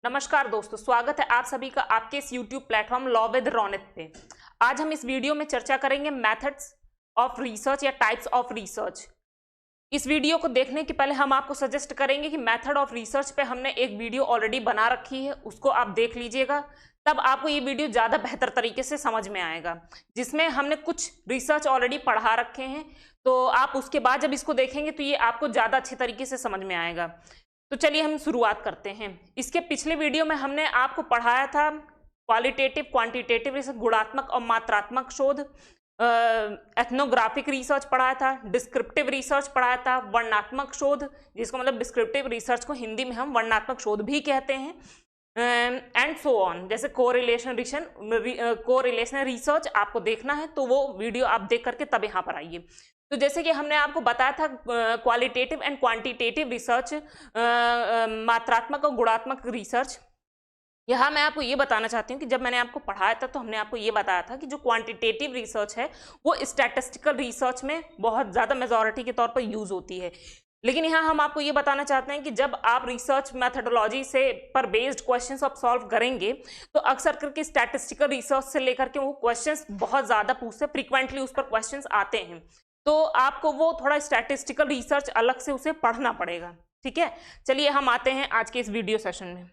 नमस्कार दोस्तों, स्वागत है आप सभी का आपके इस YouTube platform law with Raunit पे। आज हम इस वीडियो में चर्चा करेंगे मेथड्स ऑफ रिसर्च या टाइप्स ऑफ रिसर्च। इस वीडियो को देखने के पहले हम आपको सजेस्ट करेंगे कि मेथड ऑफ रिसर्च पे हमने एक वीडियो ऑलरेडी बना रखी है, उसको आप देख लीजिएगा, तब आपको ये वीडियो ज़्यादा बेहतर तरीके से समझ में आएगा, जिसमें हमने कुछ रिसर्च ऑलरेडी पढ़ा रखे हैं। तो आप उसके बाद जब इसको देखेंगे तो ये आपको ज़्यादा अच्छे तरीके से समझ में आएगा। तो चलिए हम शुरुआत करते हैं। इसके पिछले वीडियो में हमने आपको पढ़ाया था क्वालिटेटिव, क्वांटिटेटिव रिसर्च, गुणात्मक और मात्रात्मक शोध, एथनोग्राफिक रिसर्च पढ़ाया था, डिस्क्रिप्टिव रिसर्च पढ़ाया था, वर्णनात्मक शोध, जिसको मतलब डिस्क्रिप्टिव रिसर्च को हिंदी में हम वर्णनात्मक शोध भी कहते हैं, एंड सो ऑन। जैसे कोरिलेशन रिसर्च आपको देखना है तो वो वीडियो आप देख करके तब यहाँ पर आइए। तो जैसे कि हमने आपको बताया था क्वालिटेटिव एंड क्वांटिटेटिव रिसर्च, मात्रात्मक और गुणात्मक रिसर्च। यहाँ मैं आपको ये बताना चाहती हूँ कि जब मैंने आपको पढ़ाया था तो हमने आपको ये बताया था कि जो क्वांटिटेटिव रिसर्च है वो स्टैटिस्टिकल रिसर्च में बहुत ज़्यादा मेजॉरिटी के तौर पर यूज़ होती है। लेकिन यहाँ हम आपको ये बताना चाहते हैं कि जब आप रिसर्च मैथडोलॉजी से पर बेस्ड क्वेश्चंस आप सॉल्व करेंगे तो अक्सर करके स्टैटिस्टिकल रिसर्च से लेकर के वो क्वेश्चंस बहुत ज़्यादा पूछते, फ्रीक्वेंटली उस पर क्वेश्चंस आते हैं, तो आपको वो थोड़ा स्टैटिस्टिकल रिसर्च अलग से उसे पढ़ना पड़ेगा। ठीक है, चलिए हम आते हैं आज के इस वीडियो सेशन में।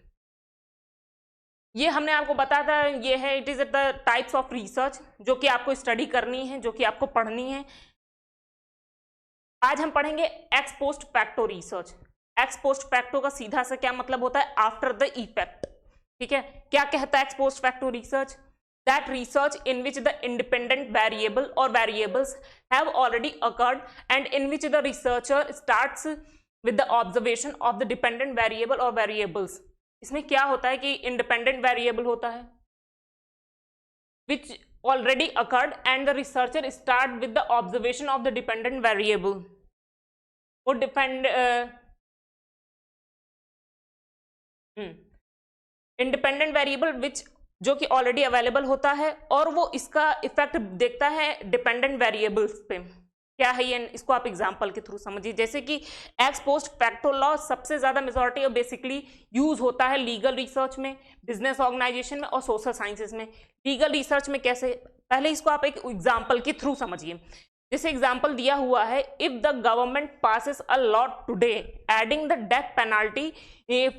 ये हमने आपको बताया था, ये है it is the types of research जो कि आपको स्टडी करनी है, जो कि आपको पढ़नी है। आज हम पढ़ेंगे x post facto research. X post facto का सीधा सा क्या मतलब होता है? After the effect. ठीक है, क्या कहता है x post facto research? That research in which the independent variable or variables have already occurred and in which the researcher starts with the observation of the dependent variable or variables. इसमें क्या होता है कि independent variable होता है which already occurred and the researcher start with the observation of the dependent variable. वो independent variable which जो कि ऑलरेडी अवेलेबल होता है और वो इसका इफेक्ट देखता है डिपेंडेंट वेरिएबल्स पे। क्या है ये? इसको आप एग्जांपल के थ्रू समझिए। जैसे कि एक्स पोस्ट फैक्टो लॉ सबसे ज्यादा मेजॉरिटी और बेसिकली यूज होता है लीगल रिसर्च में, बिजनेस ऑर्गेनाइजेशन में और सोशल साइंसेज में। लीगल रिसर्च में कैसे? पहले इसको आप एक एग्जाम्पल के थ्रू समझिए। जैसे एग्जाम्पल दिया हुआ है, if the government passes a law today adding the death penalty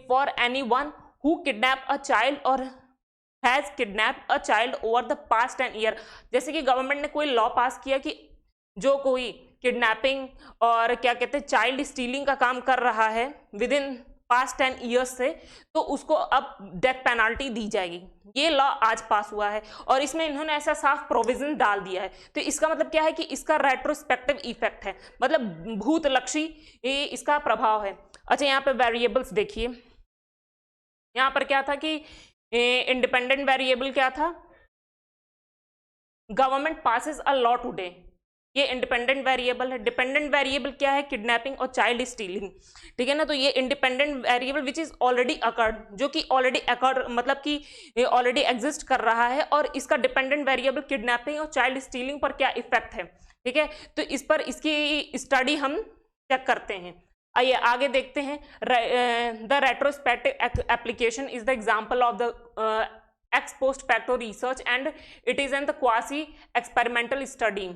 for anyone who kidnap a child और has kidnapped a child over the past 10 year. जैसे कि गवर्नमेंट ने कोई लॉ पास किया कि जो कोई किडनैपिंग और क्या कहते हैं चाइल्ड स्टीलिंग का काम कर रहा है विद इन पास्ट 10 ईयर्स से, तो उसको अब डेथ पेनाल्टी दी जाएगी। ये लॉ आज पास हुआ है और इसमें इन्होंने ऐसा साफ प्रोविजन डाल दिया है। तो इसका मतलब क्या है कि इसका रेट्रोस्पेक्टिव इफेक्ट है, मतलब भूतलक्षी इसका प्रभाव है। अच्छा, यहाँ पे वेरिएबल्स देखिए, यहाँ पर क्या था कि इंडिपेंडेंट वेरिएबल क्या था? Government passes a law today, ये इंडिपेंडेंट वेरिएबल है। डिपेंडेंट वेरिएबल क्या है? किडनैपिंग और चाइल्ड स्टीलिंग। ठीक है ना, तो ये independent variable which is already occurred, जो कि ऑलरेडी अकर्ड मतलब कि ऑलरेडी एग्जिस्ट कर रहा है, और इसका डिपेंडेंट वेरिएबल किडनैपिंग और चाइल्ड स्टीलिंग पर क्या इफेक्ट है। ठीक है, तो इस पर इसकी स्टडी हम चेक करते हैं। आइए आगे देखते हैं। The retrospective application is the example of the x post facto research and it is an the quasi experimental study.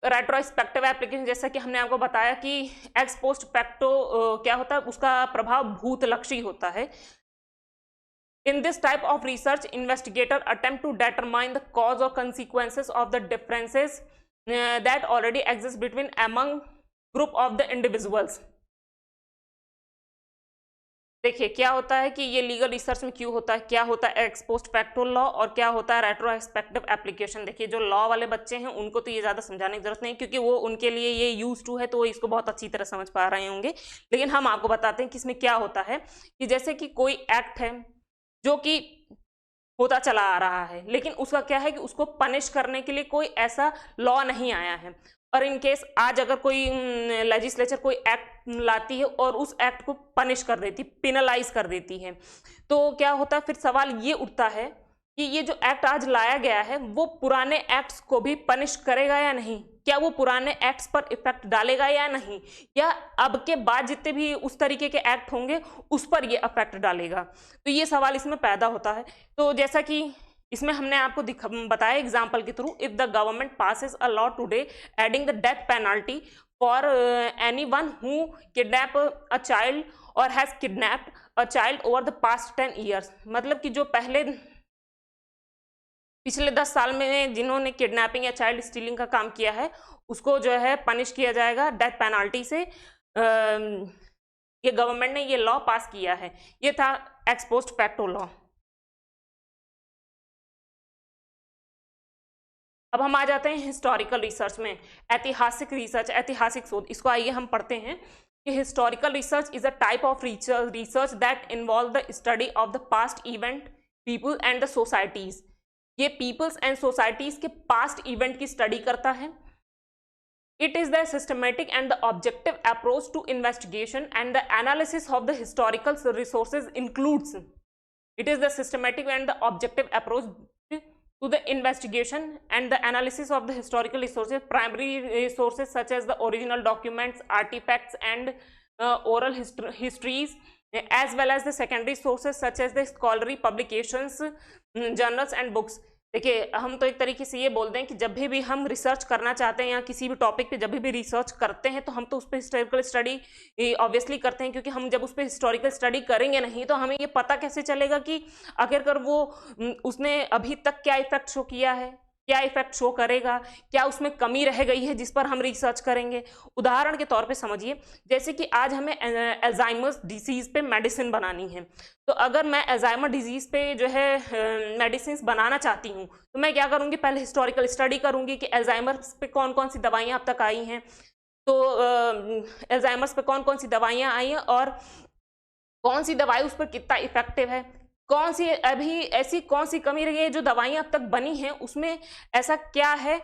Retrospective application, जैसा कि हमने आपको बताया कि एक्स पोस्ट फैक्टो क्या होता है, उसका प्रभाव भूतलक्षी होता है। In this type of research, investigator attempt to determine the cause or consequences of the differences that already exist between among group of the individuals. देखिए क्या होता है कि ये लीगल रिसर्च में क्यों होता है, क्या होता है एक्स पोस्ट फैक्टो लॉ और क्या होता है रेट्रोस्पेक्टिव एप्लीकेशन। देखिए जो लॉ वाले बच्चे हैं उनको तो ये ज़्यादा समझाने की जरूरत नहीं, क्योंकि वो उनके लिए ये यूज टू है, तो वो इसको बहुत अच्छी तरह समझ पा रहे होंगे। लेकिन हम आपको बताते हैं कि इसमें क्या होता है कि जैसे कि कोई एक्ट है जो कि होता चला आ रहा है, लेकिन उसका क्या है कि उसको पनिश करने के लिए कोई ऐसा लॉ नहीं आया है, और इन केस आज अगर कोई लेजिस्लेचर कोई एक्ट लाती है और उस एक्ट को पनिश कर देती, पिनलाइज कर देती है, तो क्या होता है फिर सवाल ये उठता है कि ये जो एक्ट आज लाया गया है वो पुराने एक्ट्स को भी पनिश करेगा या नहीं। क्या वो पुराने एक्ट्स पर इफेक्ट डालेगा या नहीं, या अब के बाद जितने भी उस तरीके के एक्ट होंगे उस पर ये इफेक्ट डालेगा। तो ये सवाल इसमें पैदा होता है। तो जैसा कि इसमें हमने आपको बताया एग्जाम्पल के through, if the government passes a law today adding the death penalty for anyone who kidnap a child और has kidnapped a child over the past 10 years, मतलब कि जो पिछले 10 साल में जिन्होंने किडनैपिंग या चाइल्ड स्टीलिंग का काम किया है उसको जो है पनिश किया जाएगा डेथ पेनल्टी से। ये गवर्नमेंट ने ये लॉ पास किया है। ये था एक्स पोस्ट फैक्टो लॉ। अब हम आ जाते हैं हिस्टोरिकल रिसर्च में, ऐतिहासिक रिसर्च, ऐतिहासिक शोध। इसको आइए हम पढ़ते हैं कि historical research is a type of research that involve the study of the past event, people and the societies. ये पीपल्स एंड सोसाइटीज के पास्ट इवेंट की स्टडी करता है। It is the systematic and the objective approach to investigation and the analysis of the historical resources includes. It is the systematic and the objective approach to the investigation and the analysis of the historical resources, primary resources such as the original documents, artifacts and oral histories, as well as the secondary sources such as the scholarly publications, journals and books। देखिए, हम तो एक तरीके से ये बोलते हैं कि जब भी हम रिसर्च करना चाहते हैं या किसी भी टॉपिक पे जब भी रिसर्च करते हैं तो हम तो उस पर हिस्टोरिकल स्टडी ऑब्वियसली करते हैं, क्योंकि हम जब उस पर हिस्टोरिकल स्टडी करेंगे नहीं तो हमें ये पता कैसे चलेगा कि आखिरकार वो उसने अभी तक क्या इफेक्ट शो किया है, क्या इफेक्ट शो करेगा, क्या उसमें कमी रह गई है जिस पर हम रिसर्च करेंगे। उदाहरण के तौर पे समझिए, जैसे कि आज हमें अल्जाइमर्स डिजीज पे मेडिसिन बनानी है, तो अगर मैं अल्जाइमर डिजीज पे जो है मेडिसिन बनाना चाहती हूँ तो मैं क्या करूँगी, पहले हिस्टोरिकल स्टडी करूँगी कि अल्जाइमर्स पे कौन कौन सी दवाइयाँ अब तक आई हैं, तो अल्जाइमर्स पे कौन कौन सी दवाइयाँ आई हैं और कौन सी दवाई उस पर कितना इफेक्टिव है, कौन सी अभी ऐसी कौन सी कमी रही है जो दवाइयाँ अब तक बनी हैं उसमें ऐसा क्या है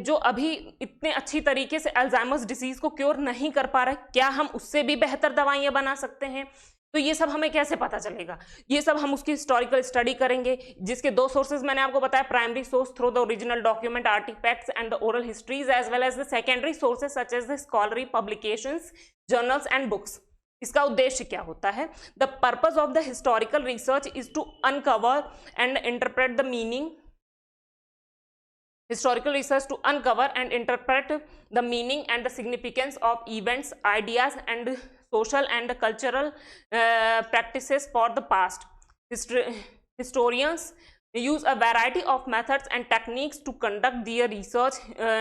जो अभी इतने अच्छी तरीके से अल्जाइमर्स डिजीज को क्योर नहीं कर पा रहा है, क्या हम उससे भी बेहतर दवाइयाँ बना सकते हैं। तो ये सब हमें कैसे पता चलेगा, ये सब हम उसकी हिस्टोरिकल स्टडी करेंगे, जिसके दो सोर्सेज मैंने आपको बताया, primary source through the original document, artefacts and the oral histories, as well as the secondary sources such as the scholarly publications, journals and books. इसका उद्देश्य क्या होता है? The purpose of the historical research is to uncover and interpret the meaning, historical research to uncover and interpret the meaning and the significance of events, ideas and social and cultural practices for the past. Historians use a variety of methods and techniques to conduct their research,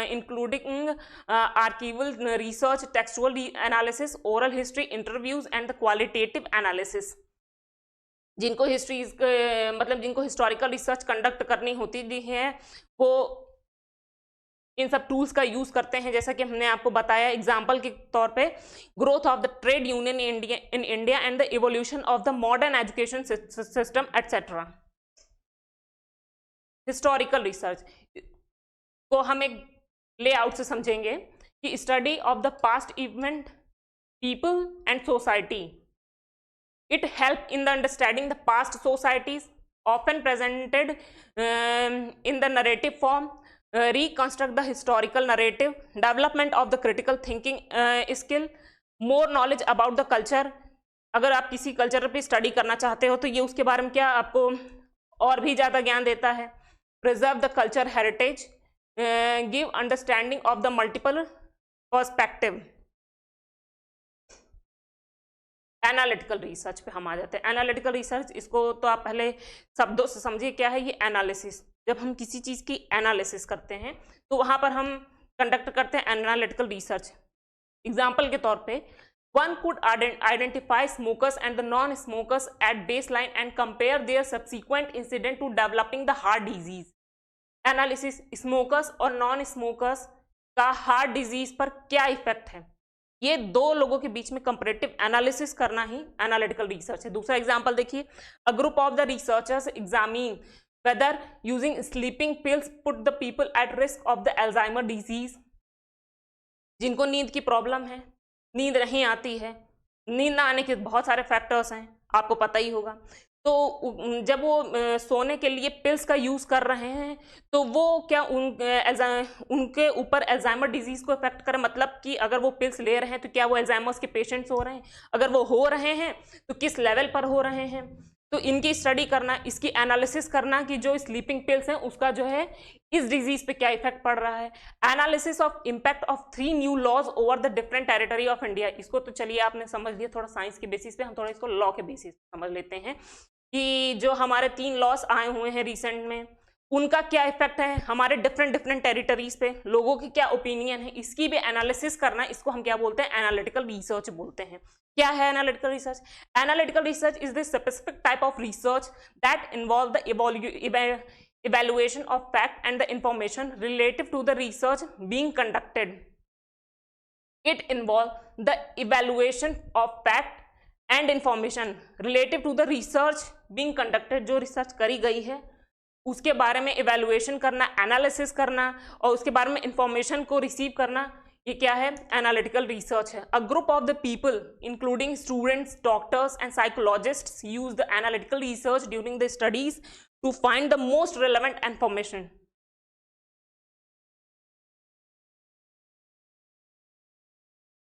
including archival research, textual analysis, oral history, interviews and the qualitative analysis. जिनको जिनको historical research conduct करनी होती है वो इन सब tools का use करते हैं, जैसा कि हमने आपको बताया एग्जाम्पल के तौर पे, growth of the trade union in India and the evolution of the modern education system etcetera. Historical research को हम एक लेआउट से समझेंगे कि study of the past event, people and society. It help in the understanding the past societies often presented in the narrative form, reconstruct the historical narrative, development of the critical thinking skill, more knowledge about the culture। अगर आप किसी culture पे study करना चाहते हो तो ये उसके बारे में क्या आपको और भी ज़्यादा ज्ञान देता है। preserve the culture heritage, give understanding of the multiple perspective। Analytical research पे हम आ जाते हैं। एनालिटिकल रिसर्च, इसको तो आप पहले शब्दों से समझिए क्या है ये एनालिसिस। जब हम किसी चीज़ की एनालिसिस करते हैं तो वहाँ पर हम कंडक्ट करते हैं एनालिटिकल रिसर्च। एग्जाम्पल के तौर पे, one could identify smokers and the non smokers at base line and compare their subsequent incident to developing the heart disease. Analysis, smokers और नॉन स्मोकर्स का हार्ट डिजीज पर क्या effect है, ये दो लोगों के बीच में कंपैरेटिव एनालिसिस करना ही एनालिटिकल रिसर्च है। दूसरा एग्जांपल देखिए, a group of the researchers examine whether using sleeping pills put the people at risk of the Alzheimer disease. जिनको नींद की प्रॉब्लम है, नींद नहीं आती है, नींद ना आने के बहुत सारे फैक्टर्स हैं, आपको पता ही होगा, तो जब वो सोने के लिए पिल्स का यूज कर रहे हैं तो वो क्या उनके ऊपर अल्जाइमर डिजीज को इफेक्ट करे, मतलब कि अगर वो पिल्स ले रहे हैं तो क्या वो अल्जाइमर्स के पेशेंट्स हो रहे हैं, अगर वो हो रहे हैं तो किस लेवल पर हो रहे हैं। तो इनकी स्टडी करना, इसकी एनालिसिस करना कि जो स्लीपिंग पिल्स हैं उसका जो है इस डिजीज पे क्या इफेक्ट पड़ रहा है। Analysis of impact of 3 new laws over the different territory of India. इसको तो चलिए आपने समझ लिया थोड़ा साइंस के बेसिस पे, हम थोड़ा इसको लॉ के बेसिस पे समझ लेते हैं कि जो हमारे 3 लॉस आए हुए हैं रिसेंट में उनका क्या इफेक्ट है हमारे डिफरेंट टेरिटरीज पे, लोगों की क्या ओपिनियन है, इसकी भी एनालिसिस करना, इसको हम क्या बोलते हैं, एनालिटिकल रिसर्च बोलते हैं। क्या है analytical research? Analytical research is the specific type of research that involve the evaluation of fact and the information relative to the research being conducted. It involves the evaluation of fact and information relative to the research being conducted. जो research करी गई है उसके बारे में evaluation करना, analysis करना और उसके बारे में इंफॉर्मेशन को रिसीव करना, ये क्या है, एनालिटिकल रिसर्च है। अ group of the people including students, doctors and psychologists use the analytical research during the studies to find the most relevant information.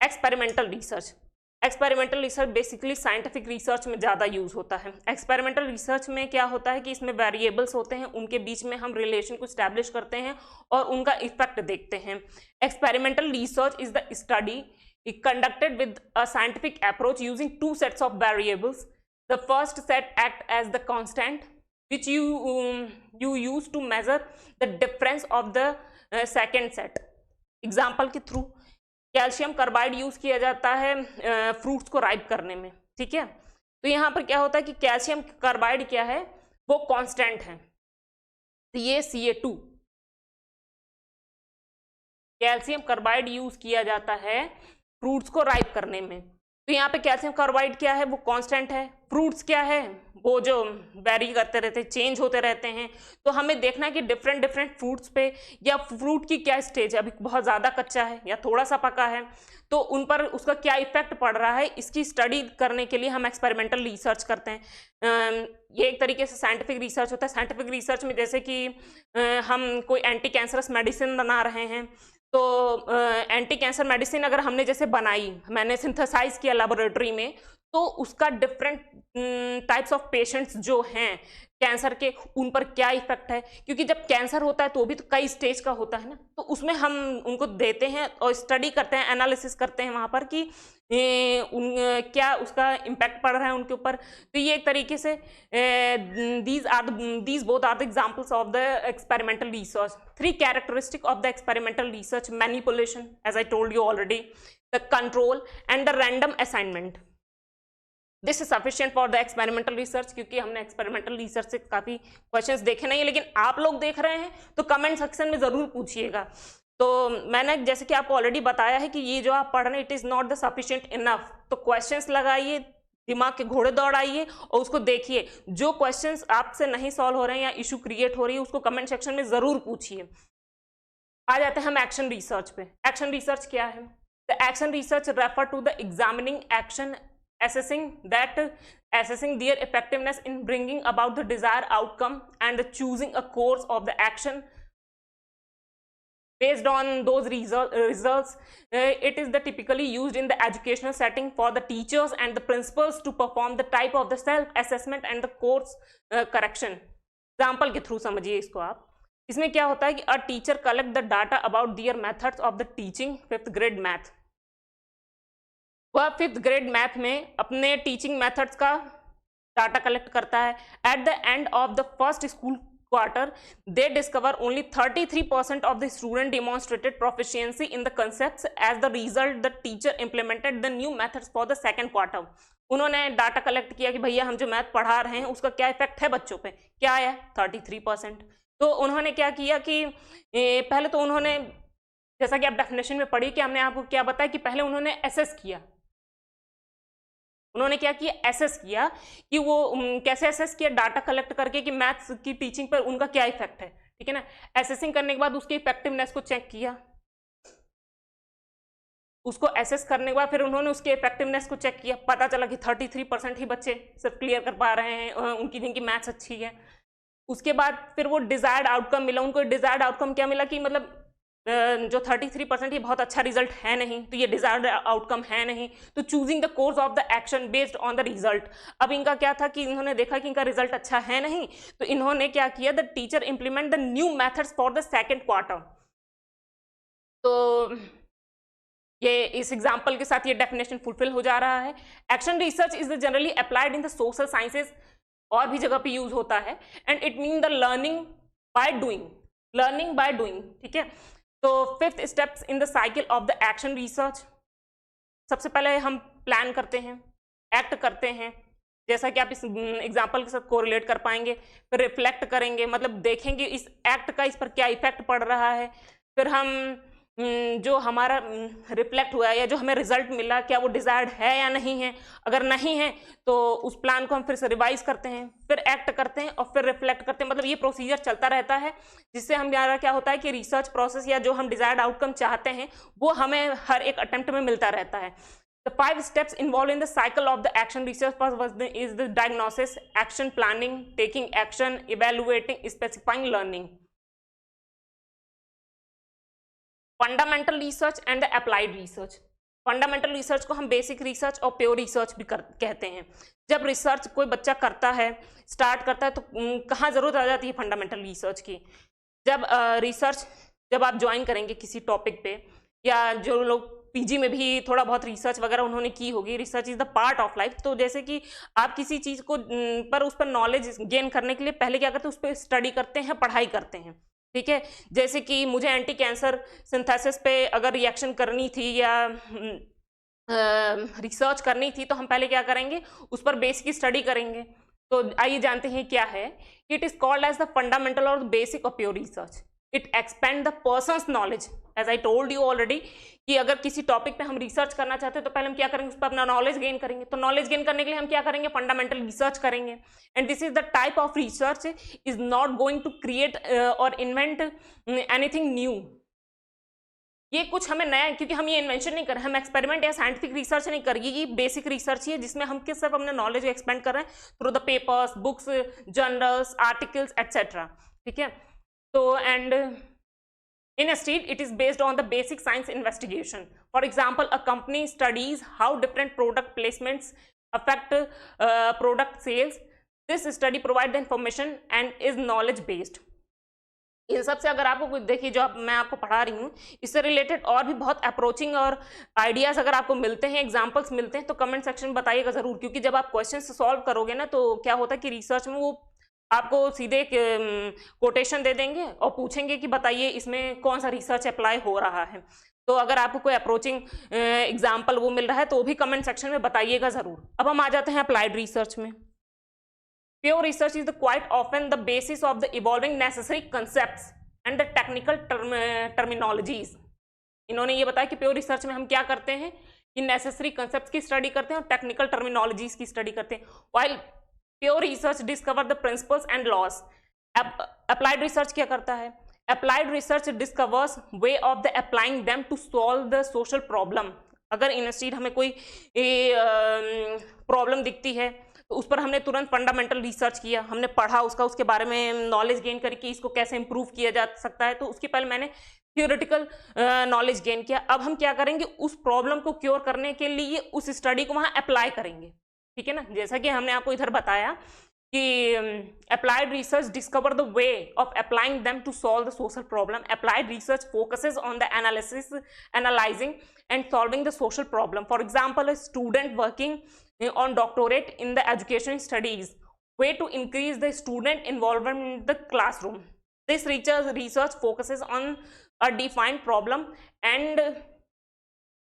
Experimental research. Experimental research basically scientific research में ज़्यादा use होता है। Experimental research में क्या होता है कि इसमें वेरिएबल्स होते हैं, उनके बीच में हम रिलेशन को स्टैब्लिश करते हैं और उनका इफेक्ट देखते हैं। Experimental research is the study conducted with a scientific approach using 2 sets of variables. The first set act as the constant which you use to measure the difference of the second set. Example के through calcium carbide use किया जाता है fruits को ripe करने में, ठीक है। तो यहाँ पर क्या होता है कि कैल्शियम कार्बाइड क्या है, वो कांस्टेंट है, CaCa2। कैल्शियम कार्बाइड यूज किया जाता है फ्रूट्स को राइप करने में, तो यहाँ पे कैल्शियम कार्बाइड क्या है, वो कांस्टेंट है। फ्रूट्स क्या है, वो जो वेरी करते रहते हैं, चेंज होते रहते हैं। तो हमें देखना है कि डिफरेंट फ्रूट्स पे या फ्रूट की क्या स्टेज है, अभी बहुत ज़्यादा कच्चा है या थोड़ा सा पका है, तो उन पर उसका क्या इफेक्ट पड़ रहा है, इसकी स्टडी करने के लिए हम एक्सपेरिमेंटल रिसर्च करते हैं। ये एक तरीके से साइंटिफिक रिसर्च होता है। साइंटिफिक रिसर्च में जैसे कि हम कोई एंटी कैंसरस मेडिसिन बना रहे हैं, तो एंटी कैंसर मेडिसिन अगर हमने जैसे बनाई, मैंने सिंथेसाइज किया लेबोरेटरी में, तो उसका डिफरेंट टाइप्स ऑफ पेशेंट्स जो हैं कैंसर के, उन पर क्या इफेक्ट है, क्योंकि जब कैंसर होता है तो भी तो कई स्टेज का होता है ना, तो उसमें हम उनको देते हैं और स्टडी करते हैं, एनालिसिस करते हैं वहाँ पर कि क्या उसका इम्पैक्ट पड़ रहा है उनके ऊपर। तो ये एक तरीके से these both are the examples of the experimental research. 3 characteristics of the experimental research: manipulation, as I told you already, the control and the random assignment. This is sufficient for the experimental research, क्योंकि हमने experimental research से काफी questions देखे नहीं है, लेकिन आप लोग देख रहे हैं तो कमेंट सेक्शन में जरूर पूछिएगा। तो मैंने जैसे कि आपको ऑलरेडी बताया है कि ये जो आप पढ़ रहे हैं it is not the sufficient enough, तो क्वेश्चंस लगाइए, दिमाग के घोड़े दौड़ाइए और उसको देखिए। जो क्वेश्चंस आपसे नहीं सॉल्व हो रहे हैं या इशू क्रिएट हो रही है उसको कमेंट सेक्शन में जरूर पूछिए। आ जाते हैं हम एक्शन रिसर्च पे। एक्शन रिसर्च क्या है? The action research refer to the examining action, assessing their effectiveness in bringing about the desired outcome and choosing a course of the action based on those results. It is the typically used in the educational setting for the teachers and the principals to perform the type of the self assessment and the course correction. Example के through समझिए इसको आप। इसमें क्या होता है कि a teacher collect the data about their methods of the teaching 5th grade math। वह 5th ग्रेड मैथ में अपने टीचिंग मेथड्स का डाटा कलेक्ट करता है। At the end of the first school quarter they discover only 33% of the student demonstrated proficiency in the concepts. As the result the teacher implemented the new methods for the second quarter. उन्होंने data collect किया कि भैया हम जो math पढ़ा रहे हैं उसका क्या इफेक्ट है बच्चों पे, क्या आया 33%। तो उन्होंने क्या किया कि पहले तो उन्होंने, जैसा कि आप डेफिनेशन में पढ़ी कि हमने आपको क्या बताया कि पहले उन्होंने एसेस किया। उन्होंने क्या किया, एसेस किया कि वो कैसे एसेस किया, डाटा कलेक्ट करके कि मैथ्स की टीचिंग पर उनका क्या इफेक्ट है, ठीक है ना। एसेसिंग करने के बाद उसके इफेक्टिवनेस को चेक किया, उसको एसेस करने के बाद फिर उन्होंने उसके इफेक्टिवनेस को चेक किया, पता चला कि 33% ही बच्चे सिर्फ क्लियर कर पा रहे हैं, उनकी जिनकी मैथ्स अच्छी है। उसके बाद फिर वो डिजायर्ड आउटकम मिला उनको। डिजायर्ड आउटकम क्या मिला कि मतलब जो 33% ये बहुत अच्छा रिजल्ट है नहीं, तो ये डिजायर्ड आउटकम है नहीं, तो choosing the course of the action based on the result. अब इनका क्या था कि इन्होंने देखा कि इनका रिजल्ट अच्छा है नहीं, तो इन्होंने क्या किया, the teacher implement the new methods for the second quarter. तो ये इस एग्जाम्पल के साथ ये डेफिनेशन फुलफिल हो जा रहा है। Action research is generally applied in the social sciences, और भी जगह पे यूज होता है, and it mean the learning by doing, ठीक है। तो 5th steps in the cycle of the action research. सबसे पहले हम प्लान करते हैं, एक्ट करते हैं, जैसा कि आप इस एग्जाम्पल के साथ कोरिलेट कर पाएंगे। फिर रिफ्लेक्ट करेंगे, मतलब देखेंगे इस एक्ट का इस पर क्या इफेक्ट पड़ रहा है। फिर हम जो हमारा रिफ्लेक्ट हुआ है या जो हमें रिजल्ट मिला, क्या वो डिजायर्ड है या नहीं है। अगर नहीं है तो उस प्लान को हम फिर से रिवाइज करते हैं, फिर एक्ट करते हैं और फिर रिफ्लेक्ट करते हैं। मतलब ये प्रोसीजर चलता रहता है, जिससे हमारा क्या होता है कि रिसर्च प्रोसेस या जो हम डिजायर्ड आउटकम चाहते हैं वो हमें हर एक अटेम्प्ट में मिलता रहता है। The 5 steps involved in the cycle of the action research is the diagnosis, action planning, taking action, evaluating, specifying, learning. Fundamental research and the applied research. Fundamental research को हम बेसिक रिसर्च और pure research भी कहते हैं। जब research कोई बच्चा करता है, स्टार्ट करता है, तो कहाँ जरूरत आ जाती है फंडामेंटल रिसर्च की। जब आप ज्वाइन करेंगे किसी टॉपिक पे, या जो लोग पीजी में भी थोड़ा बहुत रिसर्च वगैरह उन्होंने की होगी, research is the part of life. तो जैसे कि आप किसी चीज को उस पर नॉलेज गेन करने के लिए पहले क्या करते हैं, उस पर स्टडी करते हैं, पढ़ाई करते हैं, ठीक है। जैसे कि मुझे एंटी कैंसर सिंथेसिस पे अगर रिएक्शन करनी थी या रिसर्च करनी थी, तो हम पहले क्या करेंगे, उस पर बेसिक स्टडी करेंगे। तो आइए जानते हैं क्या है। It is called as the fundamental और basic of pure research. It expand the person's knowledge, as I told you already, कि अगर किसी टॉपिक पे हम रिसर्च करना चाहते हैं तो पहले हम क्या करेंगे, उस पर अपना नॉलेज गेन करेंगे। तो नॉलेज गेन करने के लिए हम क्या करेंगे, फंडामेंटल रिसर्च करेंगे। And this is the type of research is not going to create और इन्वेंट एनीथिंग न्यू। ये कुछ हमें नया है, क्योंकि हम ये इन्वेंशन नहीं कर रहे, हम एक्सपेरिमेंट या साइंटिफिक रिसर्च नहीं करेंगे। ये बेसिक रिसर्च ही है जिसमें हम सिर्फ अपने नॉलेज को एक्सपेंड कर रहे हैं through the papers, books, journals, articles etcetera, ठीक है। तो and instead it is based on the basic science investigation. For example, a company studies how different product placements affect product sales. This study provides the information and is knowledge based. इन सब से अगर आपको देखिए, जो मैं आपको पढ़ा रही हूँ, इससे रिलेटेड और भी बहुत अप्रोचिंग और आइडियाज अगर आपको मिलते हैं, एग्जांपल्स मिलते हैं, तो कमेंट सेक्शन में बताइएगा जरूर। क्योंकि जब आप क्वेश्चन सॉल्व करोगे ना, तो क्या होता है कि रिसर्च में वो आपको सीधे कोटेशन दे देंगे और पूछेंगे कि बताइए इसमें कौन सा रिसर्च अप्लाई हो रहा है। तो अगर आपको कोई अप्रोचिंग एग्जाम्पल वो मिल रहा है तो भी कमेंट सेक्शन में बताइएगा जरूर। अब हम आ जाते हैं अप्लाइड रिसर्च में। Pure research is the quite often the basis of the evolving necessary concepts and the technical terminologies. इन्होंने ये बताया कि प्योर रिसर्च में हम क्या करते हैं, कि नेसेसरी कंसेप्ट की स्टडी करते हैं और टेक्निकल टर्मिनोलॉजीज की स्टडी करते हैं। While pure research discover the principles and laws. Applied research क्या करता है, applied research discovers way of the applying them to solve the social problem. अगर इंस्टीड हमें कोई प्रॉब्लम दिखती है तो उस पर हमने तुरंत फंडामेंटल रिसर्च किया, हमने पढ़ा उसके बारे में नॉलेज गेन करके इसको कैसे इंप्रूव किया जा सकता है, तो उसके पहले मैंने थियोरेटिकल नॉलेज गेन किया। अब हम क्या करेंगे, उस प्रॉब्लम को क्योर करने के लिए उस स्टडी को वहां अप्लाई करेंगे, ठीक है ना। जैसा कि हमने आपको इधर बताया कि applied research discover the way of applying them to solve the social problem. Applied research focuses on the analysis, analysing and solving the social problem. For example, a student working on doctorate in the education studies way to increase the student involvement in the classroom. This research focuses on a defined problem and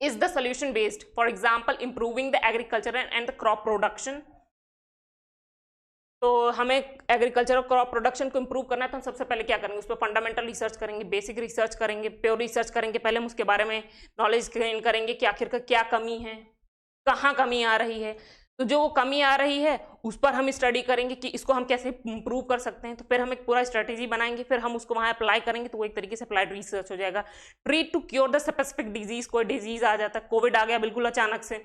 is the solution based. For example, improving the agriculture and the crop production. तो हमें agriculture और crop production को improve करना है, तो हम सबसे पहले क्या करेंगे, उस पर फंडामेंटल रिसर्च करेंगे, बेसिक रिसर्च करेंगे, प्योर रिसर्च करेंगे। पहले हम उसके बारे में नॉलेज गेन करेंगे कि आखिरकार क्या कमी है, कहाँ कमी आ रही है। तो जो वो कमी आ रही है उस पर हम स्टडी करेंगे कि इसको हम कैसे इम्प्रूव कर सकते हैं। तो फिर हम एक पूरा स्ट्रेटेजी बनाएंगे, फिर हम उसको वहाँ अप्लाई करेंगे, तो वो एक तरीके से अप्लाइड रिसर्च हो जाएगा। Treat to cure the specific disease, कोई डिजीज आ जाता है, कोविड आ गया बिल्कुल अचानक से,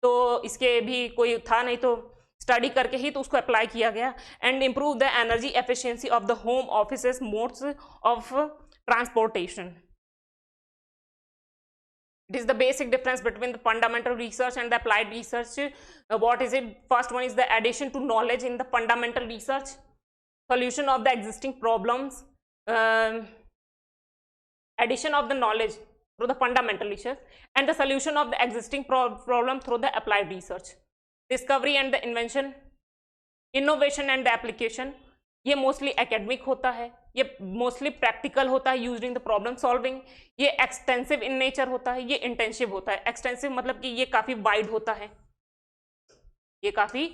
तो इसके भी कोई था नहीं, तो स्टडी करके ही तो उसको अप्लाई किया गया। And improve the energy efficiency of the home offices modes of transportation. It is the basic difference between the fundamental research and the applied research. What is it? First one is the addition to knowledge in the fundamental research, solution of the existing problems, addition of the knowledge through the fundamental research, and the solution of the existing problem through the applied research, discovery and the invention, innovation and the application. ये mostly academic होता है, ये mostly practical होता है, used in the problem solving. ये extensive in nature होता है, ये इंटेंसिव होता है। एक्सटेंसिव मतलब कि ये काफ़ी वाइड होता है, ये काफ़ी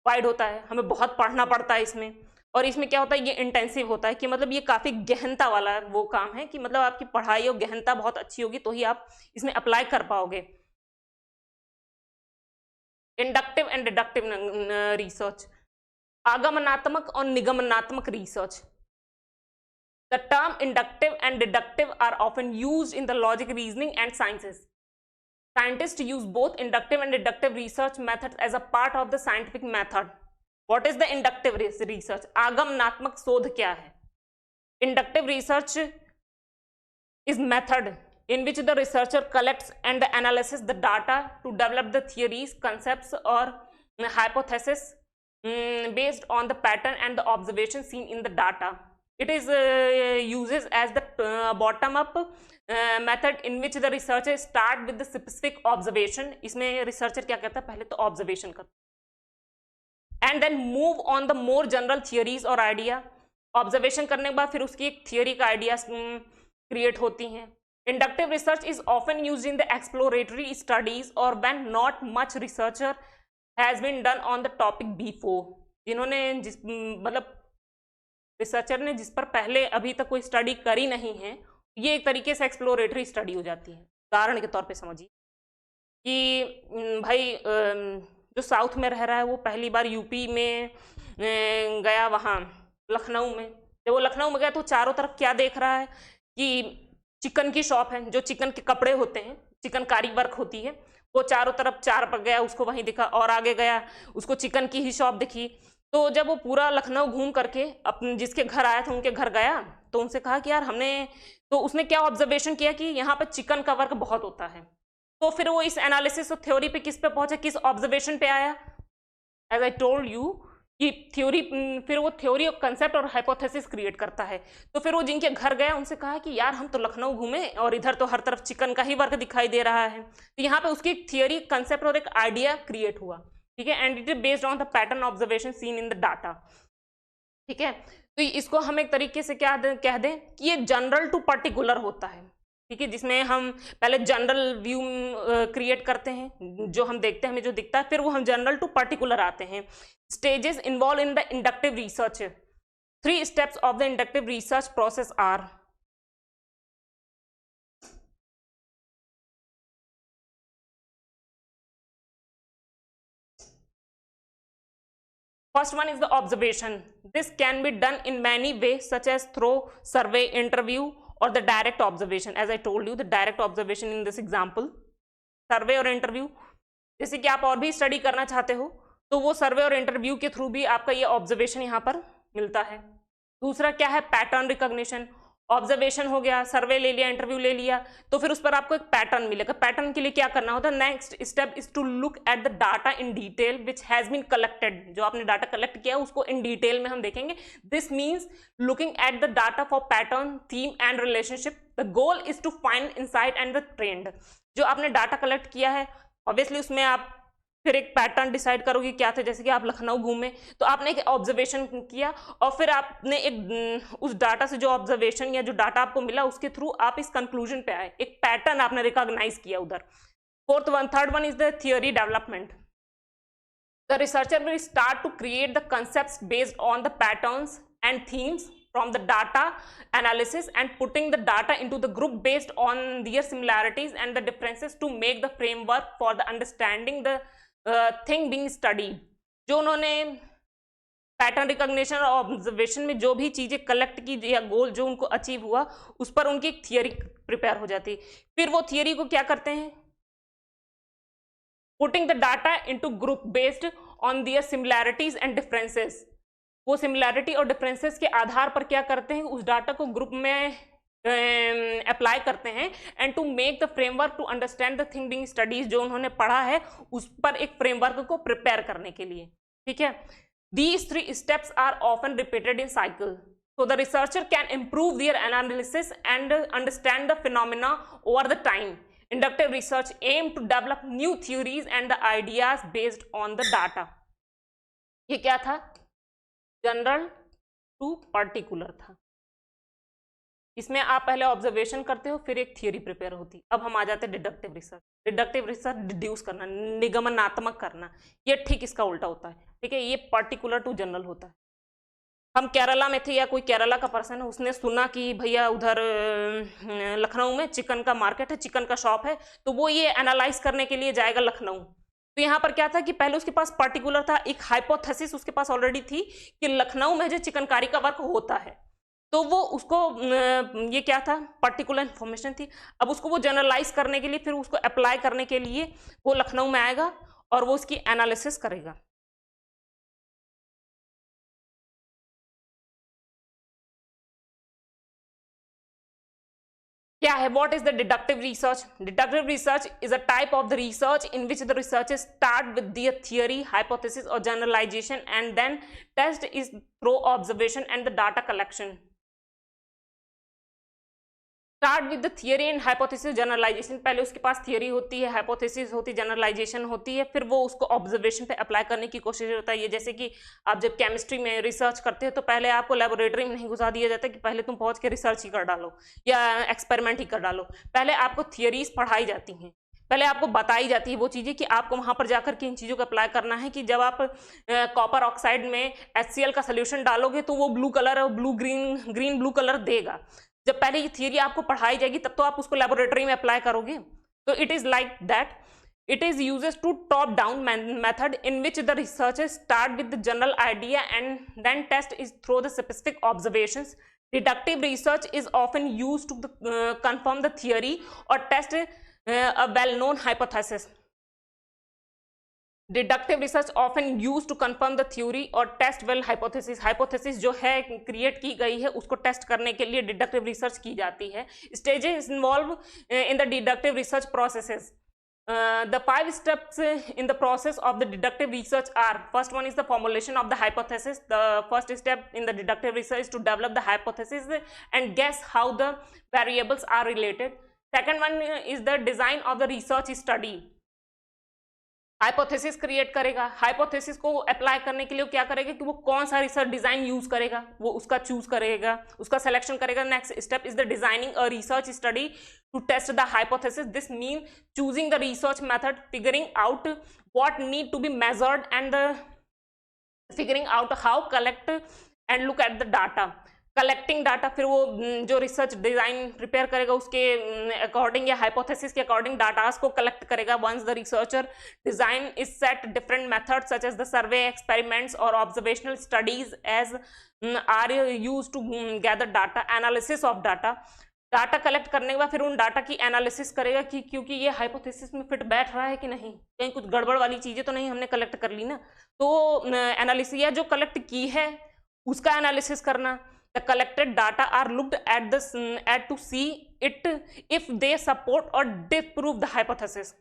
वाइड होता है, हमें बहुत पढ़ना पड़ता है इसमें। और इसमें क्या होता है, ये इंटेंसिव होता है कि मतलब ये काफ़ी गहनता वाला वो काम है कि मतलब आपकी पढ़ाई और गहनता बहुत अच्छी होगी तो ही आप इसमें अप्लाई कर पाओगे। इंडक्टिव एंड डिडक्टिव रिसर्च, आगमनात्मक और निगमनात्मक research. The term inductive and deductive are often used in the logic, reasoning and sciences. Scientists use both inductive and deductive research methods as a part of the scientific method. What is the inductive research? आगमनात्मक शोध क्या है? Inductive research is method in which the researcher collects and analyzes the data to develop the theories, concepts or hypotheses based on the pattern and the observation seen in the data. It is uses as the bottom-up method in which the researcher start with the specific observation. इसमें researcher क्या करता है, पहले तो observation करता है and then move on the more general theories or idea. Observation करने के बाद फिर उसकी एक theory का ideas create होती हैं. Inductive research is often used in the exploratory studies or when not much researcher has been done on the topic before. जिन्होंने जिस मतलब रिसर्चर ने जिस पर पहले अभी तक कोई स्टडी करी नहीं है, ये एक तरीके से एक्सप्लोरेटरी स्टडी हो जाती है। उदाहरण के तौर पे समझिए कि भाई जो साउथ में रह रहा है वो पहली बार यूपी में गया, वहाँ लखनऊ में, जब वो लखनऊ में गया तो चारों तरफ क्या देख रहा है कि चिकन की शॉप है, जो चिकन के कपड़े होते हैं, चिकनकारी वर्क होती है, वो चारों तरफ चार पर गया, उसको वहीं दिखा, और आगे गया उसको चिकन की ही शॉप दिखी। तो जब वो पूरा लखनऊ घूम करके अपने जिसके घर आया था उनके घर गया तो उनसे कहा कि यार हमने, तो उसने क्या ऑब्जर्वेशन किया कि यहाँ पर चिकन का वर्क बहुत होता है। तो फिर वो इस एनालिसिस और थ्योरी पे किस पे पहुंचा, किस ऑब्जर्वेशन पे आया? एज आई टोल्ड यू कि थ्योरी, फिर वो थ्योरी और कंसेप्ट और हाइपोथेसिस क्रिएट करता है। तो फिर वो जिनके घर गया उनसे कहा कि यार हम तो लखनऊ घूमे और इधर तो हर तरफ चिकन का ही वर्क दिखाई दे रहा है। तो यहाँ पे उसकी थियोरी, कंसेप्ट और एक आइडिया क्रिएट हुआ, ठीक है। And it is based on the pattern observation seen in the data, ठीक है। तो इसको हम एक तरीके से क्या कह दें कि ये जनरल टू पर्टिकुलर होता है, ठीक है, जिसमें हम पहले जनरल व्यू क्रिएट करते हैं, जो हम देखते हैं हमें जो दिखता है, फिर वो हम जनरल टू पर्टिकुलर आते हैं। Stages involve in the inductive research, 3 steps of the inductive research process are: First one is the observation. This can be done in many ways such as through survey, interview or the direct observation. As I told you, the direct observation in this example, survey और interview, जैसे कि आप और भी study करना चाहते हो तो वो सर्वे और इंटरव्यू के थ्रू भी आपका ये ऑब्जर्वेशन यहाँ पर मिलता है। दूसरा क्या है, पैटर्न रिकॉग्निशन। ऑब्जर्वेशन हो गया, सर्वे ले लिया, इंटरव्यू ले लिया, तो फिर उस पर आपको एक पैटर्न मिलेगा। पैटर्न के लिए क्या करना होता है, next step is to look at the data in detail which has been collected. जो आपने डाटा कलेक्ट किया उसको इन डिटेल में हम देखेंगे। This means looking at the data for pattern, theme and relationship. The goal is to find insight and the trend. जो आपने data collect किया है ऑब्वियसली उसमें आप फिर एक पैटर्न डिसाइड करोगे क्या थे। जैसे कि आप लखनऊ घूमे तो आपने एक ऑब्जर्वेशन किया और फिर आपने एक उस डाटा से जो ऑब्जर्वेशन या जो डाटा आपको मिला उसके थ्रू आप इस कंक्लूजन पे आए, एक पैटर्न आपने रिकॉग्नाइज किया उधर। Third one is the theory development. The researcher will start to create the concepts based on the patterns and themes from the data analysis and putting the data into the group based on their similarities and the differences to make the framework for the understanding the thing being studied, जो उन्होंने pattern recognition और observation में जो भी चीजें collect की या गोल जो उनको अचीव हुआ उस पर उनकी एक थियरी प्रिपेयर हो जाती है। फिर वो थियरी को क्या करते हैं, putting the data into group based on their similarities and differences. वो सिमिलैरिटी और डिफरेंसेस के आधार पर क्या करते हैं, उस डाटा को ग्रुप में अप्लाई करते हैं and to make the framework to understand the thing being studies, जो उन्होंने पढ़ा है उस पर एक फ्रेमवर्क को प्रिपेयर करने के लिए। ठीक है, these three steps are often repeated in cycle, so the researcher can improve their analysis and understand the phenomena over the time. Inductive research aim to develop new theories and the ideas based on the data. ये क्या था, general to particular था। इसमें आप पहले observation करते हो, फिर एक थियरी प्रिपेयर होती। अब हम आ जाते हैं deductive research. Deductive research deduce करना, निगमनात्मक करना, ये ठीक इसका उल्टा होता है। ठीक है, ये पर्टिकुलर टू जनरल होता है। हम केरला में थे या कोई केरला का पर्सन है, उसने सुना कि भैया उधर लखनऊ में चिकन का मार्केट है, चिकन का शॉप है, तो वो ये एनालाइज करने के लिए जाएगा लखनऊ। तो यहाँ पर क्या था कि पहले उसके पास पर्टिकुलर था, एक हाइपोथेसिस उसके पास ऑलरेडी थी कि लखनऊ में जो चिकनकारी का वर्क होता है, तो वो उसको ये क्या था, पर्टिकुलर इंफॉर्मेशन थी। अब उसको वो जनरलाइज करने के लिए, फिर उसको अप्लाई करने के लिए वो लखनऊ में आएगा और वो उसकी एनालिसिस करेगा। क्या है, what is the deductive research? Deductive research is a type of the research in which the researchers start with their theory, hypothesis or generalization and then test is through observation and the data collection. Start with the theory and hypothesis generalisation. पहले उसके पास theory होती है, hypothesis होती है, generalisation होती है, फिर वो उसको ऑब्जर्वेशन पे अप्लाई करने की कोशिश होता है। ये जैसे कि आप जब केमिस्ट्री में रिसर्च करते हो तो पहले आपको लेबोरेटरी में नहीं घुसा दिया जाता कि पहले तुम पहुंच के रिसर्च ही कर डालो या एक्सपेरिमेंट ही कर डालो। पहले आपको थियरीज पढ़ाई जाती हैं, पहले आपको बताई जाती है वो चीज़ें कि आपको वहां पर जाकर के इन चीज़ों को अप्लाई करना है। कि जब आप कॉपर ऑक्साइड में HCl का सोल्यूशन डालोगे तो वो ब्लू कलर और ग्रीन ब्लू कलर देगा। जब पहले ये थियरी आपको पढ़ाई जाएगी तब तो आप उसको लेबोरेटरी में अप्लाई करोगे। तो it is like that, it is uses to top down method in which the researchers start with the general idea and then test is through the specific observations. Deductive research is often used to confirm the theory or test a well-known hypothesis. Deductive research often used to confirm the theory or test well hypothesis. Hypothesis जो है create की गई है उसको test करने के लिए deductive research की जाती है। Stages involved in the deductive research processes. The 5 steps in the process of the deductive research are: first one is the formulation of the hypothesis. The first step in the deductive research is to develop the hypothesis and guess how the variables are related. Second one is the design of the research study. Hypothesis create करेगा, hypothesis को apply करने के लिए क्या करेगा कि वो कौन सा रिसर्च डिजाइन यूज करेगा, वो उसका चूज करेगा, उसका सिलेक्शन करेगा। Next step is the designing a research study to test the hypothesis. This mean choosing the research method, figuring out what need to be measured and figuring out how collect and look at the data. Collecting data, फिर वो जो research design prepare करेगा उसके according या hypothesis के according datas को collect करेगा। Once the researcher design is set, different methods such as the survey, experiments और observational studies as are used to gather data. Analysis of data, data collect करने के बाद फिर उन डाटा की एनालिसिस करेगा कि क्योंकि ये हाइपोथेसिस में फिट बैठ रहा है कि नहीं, कहीं कुछ गड़बड़ वाली चीजें तो नहीं हमने कलेक्ट कर ली ना। तो एनालिसिस या जो कलेक्ट की है उसका एनालिसिस करना। The collected data are looked at to see it if they support or disprove the hypothesis.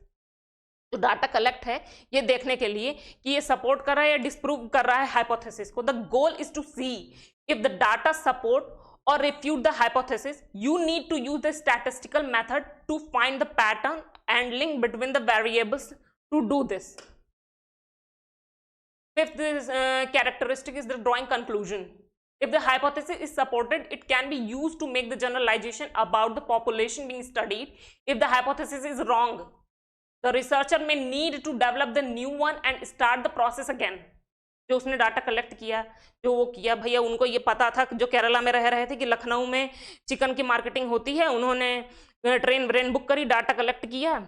जो डाटा कलेक्ट है ये देखने के लिए कि ये सपोर्ट कर रहा है या डिस्प्रूव कर रहा है हाइपोथेसिस को। The goal is to see if the data support or refute the hypothesis. You need to use the statistical method to find the pattern and link between the variables to do this. Fifth characteristic is the drawing conclusion. If the hypothesis is supported, it can be used to make the generalization about the population being studied. If the hypothesis is wrong, the researcher may need to develop the new one and start the process again. जो उसने data collect किया, जो वो किया, भैया उनको ये पता था जो केरला में रह रहे थे कि लखनऊ में चिकन की मार्केटिंग होती है, उन्होंने ट्रेन बुक करी, डाटा कलेक्ट किया,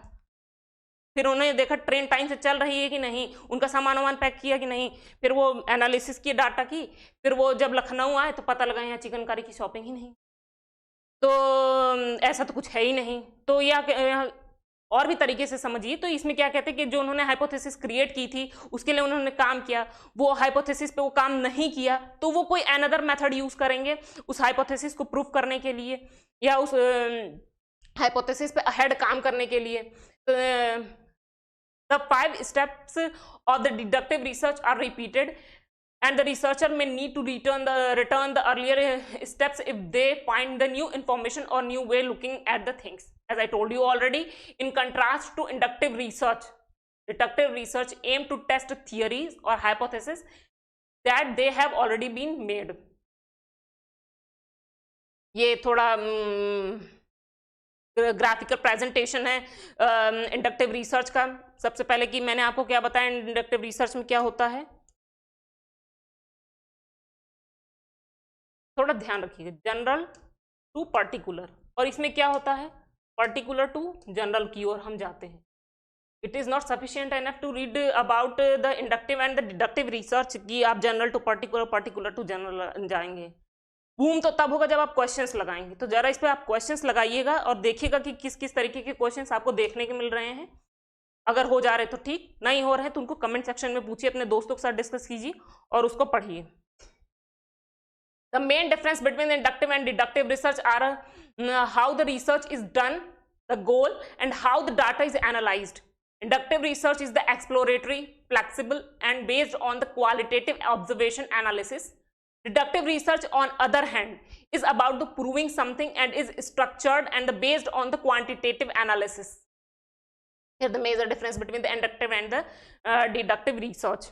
फिर उन्होंने देखा ट्रेन टाइम से चल रही है कि नहीं, उनका सामान वामान पैक किया कि नहीं, फिर वो एनालिसिस की डाटा की, फिर वो जब लखनऊ आए तो पता लगा यहाँ चिकनकारी की शॉपिंग ही नहीं। तो ऐसा तो कुछ है ही नहीं। तो या और भी तरीके से समझिए, तो इसमें क्या कहते हैं कि जो उन्होंने हाइपोथेसिस क्रिएट की थी उसके लिए उन्होंने काम किया, वो हाइपोथेसिस पे वो काम नहीं किया तो वो कोई अनदर मेथड यूज करेंगे उस हाइपोथेसिस को प्रूव करने के लिए या उस हाइपोथेसिस पे अहेड काम करने के लिए। The 5 steps of the deductive research are repeated and the researcher may need to return the earlier steps if they find the new information or new way looking at the things. As I told you already, in contrast to inductive research, deductive research aim to test theories or hypotheses that they have already been made. ये थोड़ा graphical presentation है inductive research का। सबसे पहले कि मैंने आपको क्या बताया इंडक्टिव रिसर्च में क्या होता है, थोड़ा ध्यान रखिएगा, जनरल टू पर्टिकुलर, और इसमें क्या होता है पर्टिकुलर टू जनरल की ओर हम जाते हैं। It is not sufficient enough to read about the inductive and the deductive research कि आप general to particular, particular to general जाएंगे। बूम तो तब होगा जब आप क्वेश्चंस लगाएंगे। तो जरा इस पे आप क्वेश्चंस लगाइएगा और देखिएगा कि किस किस तरीके के क्वेश्चंस आपको देखने के मिल रहे हैं। अगर हो जा रहे तो ठीक, नहीं हो रहे तो उनको कमेंट सेक्शन में पूछिए, अपने दोस्तों के साथ डिस्कस कीजिए और उसको पढ़िए। The main difference between inductive and deductive research are how the research is done, the goal, and how the data is analyzed. Inductive research is the exploratory, flexible, and based on the qualitative observation analysis. Deductive research, on other hand, is about the proving something and is structured and based on the quantitative analysis. Here the major difference between the inductive and the deductive research.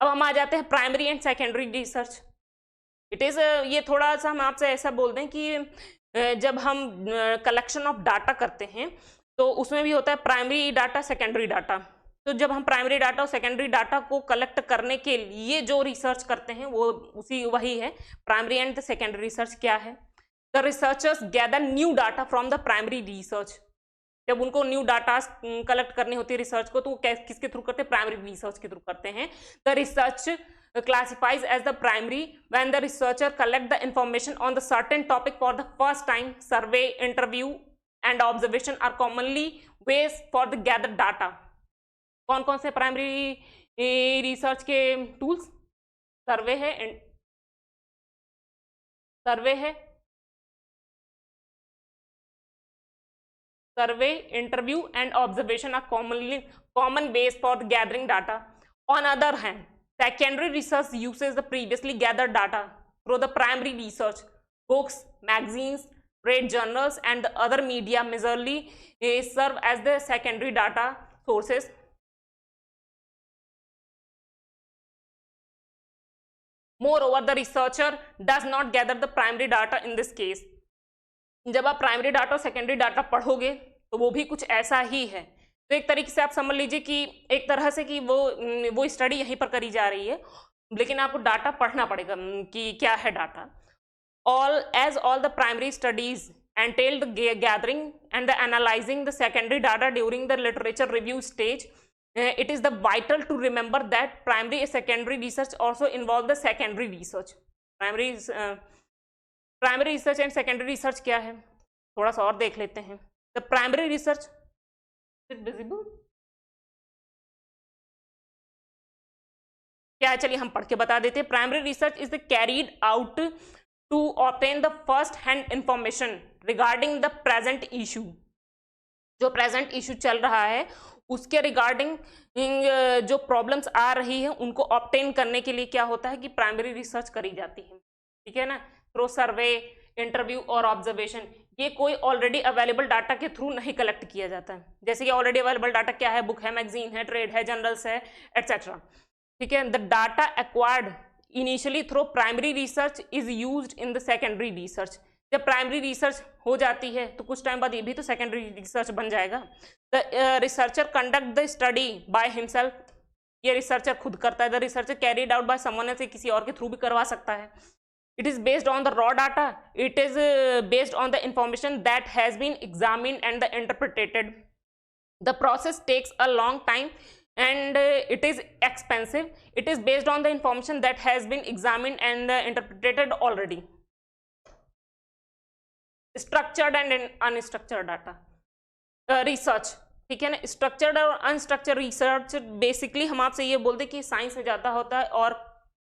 अब हम आ जाते हैं primary and secondary research. It is ये थोड़ा सा हम आपसे ऐसा बोल दें कि जब हम कलेक्शन ऑफ डाटा करते हैं तो उसमें भी होता है प्राइमरी डाटा, सेकेंडरी डाटा। तो जब हम प्राइमरी डाटा और सेकेंडरी डाटा को कलेक्ट करने के लिए जो रिसर्च करते हैं वो वही है primary and the secondary research. क्या है, the researchers gather new data from the primary research. जब उनको न्यू डाटा कलेक्ट करनी होती है रिसर्च को तो वो किसके थ्रू करते हैं, प्राइमरी रिसर्च के थ्रू करते हैं। The research classifies as the primary when the researcher collect the information on the certain topic for the first time. Survey, interview and observation are commonly ways for the gathered data. कौन कौन से primary research के tools, survey interview and observation are common ways for the gathering data. On other hand, secondary research uses the previously gathered data through the primary research. Books, magazines, trade journals, and the other media majorly serve as the secondary data sources. Moreover, the researcher does not gather the primary data in this case. जब आप primary data और secondary data पढ़ोगे तो वो भी कुछ ऐसा ही है। तो एक तरीके से आप समझ लीजिए कि एक तरह से कि वो स्टडी यहीं पर करी जा रही है, लेकिन आपको डाटा पढ़ना पड़ेगा कि क्या है data. all the primary studies entail the gathering and the analyzing the secondary data during the literature review stage. It is the vital to remember that primary and secondary research also involve the secondary research. Primary research and secondary research क्या है, थोड़ा सा और देख लेते हैं। The primary research is visible, क्या है चलिए हम पढ़ के बता देते हैं। Primary research is the carried out to obtain the first hand information regarding the present issue. जो प्रेजेंट इशू चल रहा है उसके रिगार्डिंग जो प्रॉब्लम्स आ रही है उनको ऑब्टेन करने के लिए क्या होता है कि प्राइमरी रिसर्च करी जाती है, ठीक है ना, थ्रू सर्वे, इंटरव्यू और ऑब्जर्वेशन। ये कोई ऑलरेडी अवेलेबल डाटा के थ्रू नहीं कलेक्ट किया जाता है। जैसे कि ऑलरेडी अवेलेबल डाटा क्या है, बुक है, मैगजीन है, ट्रेड है, जर्नल्स है, एटसेट्रा, ठीक है। The data acquired initially through primary research is used in the secondary research. जब प्राइमरी रिसर्च हो जाती है तो कुछ टाइम बाद ये भी तो सेकेंडरी रिसर्च बन जाएगा। The researcher conduct the study by himself, ये रिसर्चर खुद करता है। The researcher carried out by someone else, किसी और के थ्रू भी करवा सकता है। It is based on the raw data. It is based on the information that has been examined and the interpreted. The process takes a long time and it is expensive. It is based on the information that has been examined and interpreted already. Structured and unstructured data research, ठीक है ना. Structured और unstructured research basically हम आपसे ये बोलते हैं कि साइंस में ज़्यादा होता है और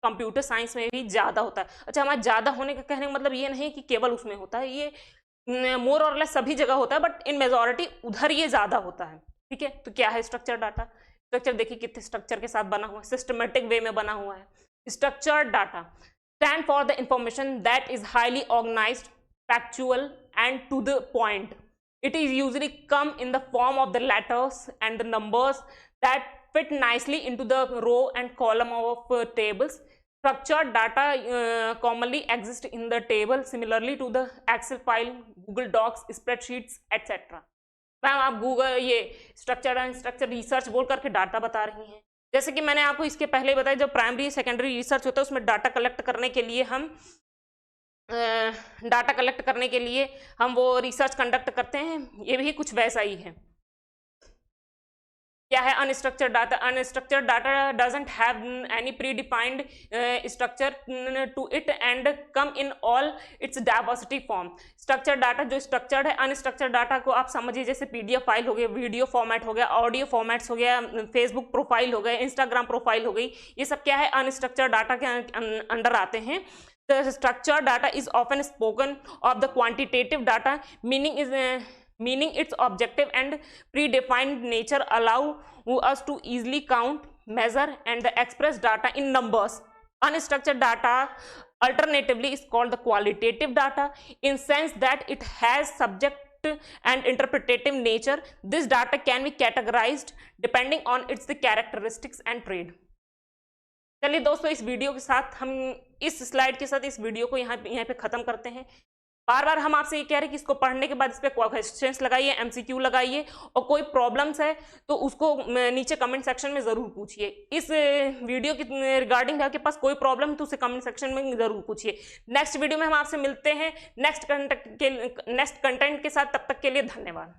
कंप्यूटर साइंस में भी ज़्यादा होता है. अच्छा, हमारा ज़्यादा होने का कहने का मतलब ये नहीं कि केवल उसमें होता है, ये मोर और लेस सभी जगह होता है, बट इन मेजॉरिटी उधर ये ज़्यादा होता है. ठीक है, तो क्या है स्ट्रक्चर्ड डाटा? स्ट्रक्चर देखिए कितने स्ट्रक्चर के साथ बना हुआ है, सिस्टमेटिक वे में बना हुआ है. Structured data stand for the information that is highly organised, factual and to the point. It is usually come in the form of the letters and the numbers that fit nicely into the row and column of tables. Structured data commonly exist in the table similarly to the Excel file, Google Docs, spreadsheets, etc. Ma'am आप Google ये structured and structure research बोल करके data बता रही हैं. जैसे कि मैंने आपको इसके पहले बताया, जब प्राइमरी सेकेंडरी रिसर्च होता है उसमें डाटा कलेक्ट करने के लिए हम वो रिसर्च कंडक्ट करते हैं. ये भी कुछ वैसा ही है. क्या है unstructured data? Unstructured data doesn't have any pre defined structure to it and come in all its diversity form. Structured data जो स्ट्रक्चर्ड है, अनस्ट्रक्चर्ड डाटा को आप समझिए जैसे पीडीएफ फाइल हो गया, वीडियो फॉर्मेट हो गया, ऑडियो फॉर्मेट्स हो गया, फेसबुक प्रोफाइल हो गया, इंस्टाग्राम प्रोफाइल हो गई. ये सब क्या है अनस्ट्रक्चर्ड डाटा के अंडर आते हैं. The structured data is often spoken of the quantitative data, meaning its objective and predefined nature allow us to easily count, measure, and express data in numbers. Unstructured data alternatively is called the qualitative data in sense that it has subject and interpretative nature. This data can be categorized depending on its characteristics and trait. चलिए दोस्तों, इस video के साथ हम इस slide के साथ इस वीडियो को यहाँ पे खत्म करते हैं. बार बार हम आपसे ये कह रहे हैं कि इसको पढ़ने के बाद इस पे क्वेश्चंस लगाइए, एमसीक्यू लगाइए, और कोई प्रॉब्लम्स है तो उसको नीचे कमेंट सेक्शन में ज़रूर पूछिए. इस वीडियो के रिगार्डिंग आपके पास कोई प्रॉब्लम है तो उसे कमेंट सेक्शन में ज़रूर पूछिए. नेक्स्ट वीडियो में हम आपसे मिलते हैं नेक्स्ट कंटेंट के साथ. तब तक के लिए धन्यवाद.